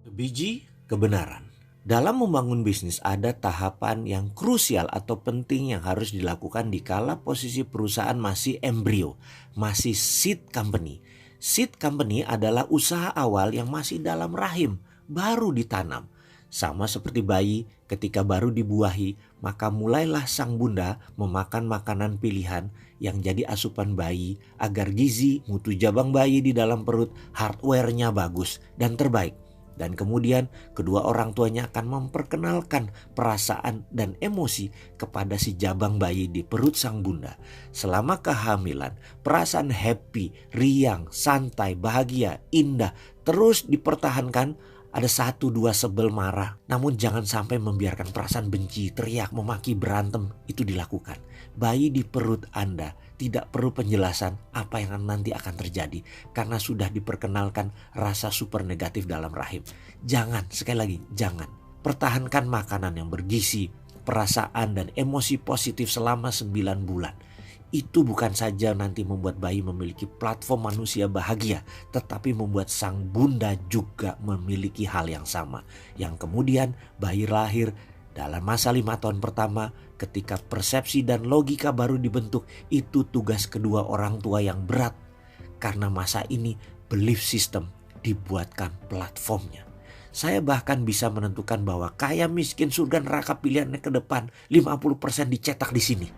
Biji kebenaran. Dalam membangun bisnis ada tahapan yang krusial atau penting yang harus dilakukan di kala posisi perusahaan masih embrio, masih seed company. Seed company adalah usaha awal yang masih dalam rahim, baru ditanam. Sama seperti bayi ketika baru dibuahi, maka mulailah sang bunda memakan makanan pilihan yang jadi asupan bayi agar gizi, mutu jabang bayi di dalam perut, hardware-nya bagus dan terbaik. Dan kemudian kedua orang tuanya akan memperkenalkan perasaan dan emosi kepada si jabang bayi di perut sang bunda. Selama kehamilan, perasaan happy, riang, santai, bahagia, indah terus dipertahankan. Ada satu dua sebel marah, namun jangan sampai membiarkan perasaan benci, teriak, memaki, berantem itu dilakukan. Bayi di perut Anda tidak perlu penjelasan apa yang nanti akan terjadi karena sudah diperkenalkan rasa super negatif dalam rahim. Jangan, sekali lagi jangan. Pertahankan makanan yang bergizi, perasaan dan emosi positif selama 9 bulan. Itu bukan saja nanti membuat bayi memiliki platform manusia bahagia, tetapi membuat sang bunda juga memiliki hal yang sama. Yang kemudian bayi lahir dalam masa 5 tahun pertama, ketika persepsi dan logika baru dibentuk, itu tugas kedua orang tua yang berat. Karena masa ini belief system dibuatkan platformnya. Saya bahkan bisa menentukan bahwa kaya miskin surga neraka pilihannya ke depan 50% dicetak di sini.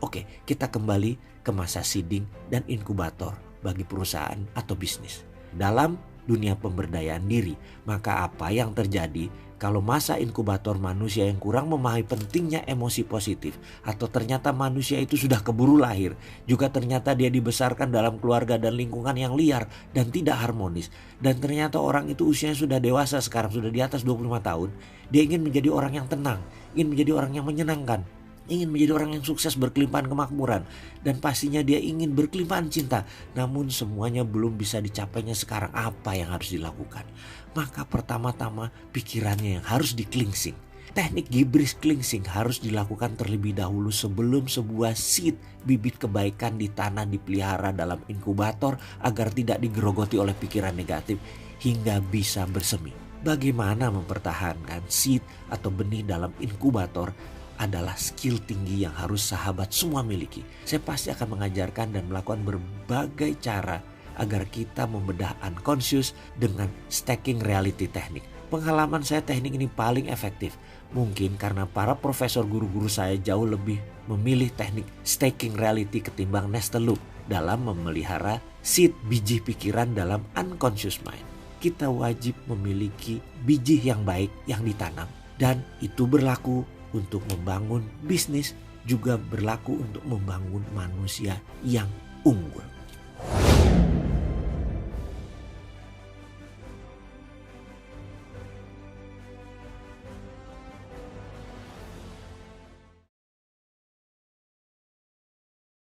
Oke, kita kembali ke masa seeding dan inkubator bagi perusahaan atau bisnis. Dalam dunia pemberdayaan diri, maka apa yang terjadi kalau masa inkubator manusia yang kurang memahami pentingnya emosi positif, atau ternyata manusia itu sudah keburu lahir, juga ternyata dia dibesarkan dalam keluarga dan lingkungan yang liar dan tidak harmonis, dan ternyata orang itu usianya sudah dewasa sekarang, sudah di atas 25 tahun, dia ingin menjadi orang yang tenang, ingin menjadi orang yang menyenangkan, ingin menjadi orang yang sukses, berkelimpahan kemakmuran, dan pastinya dia ingin berkelimpahan cinta. Namun semuanya belum bisa dicapainya sekarang. Apa yang harus dilakukan? Maka pertama-tama pikirannya yang harus di-cleansing. Teknik gibris cleansing harus dilakukan terlebih dahulu sebelum sebuah seed, bibit kebaikan ditanam, dipelihara dalam inkubator agar tidak digerogoti oleh pikiran negatif hingga bisa bersemi. Bagaimana mempertahankan seed atau benih dalam inkubator adalah skill tinggi yang harus sahabat semua miliki. Saya pasti akan mengajarkan dan melakukan berbagai cara agar kita membedah unconscious dengan stacking reality teknik. Pengalaman saya teknik ini paling efektif. Mungkin karena para profesor guru-guru saya jauh lebih memilih teknik stacking reality ketimbang nestle loop dalam memelihara seed biji pikiran dalam unconscious mind. Kita wajib memiliki biji yang baik yang ditanam, dan itu berlaku untuk membangun bisnis, juga berlaku untuk membangun manusia yang unggul.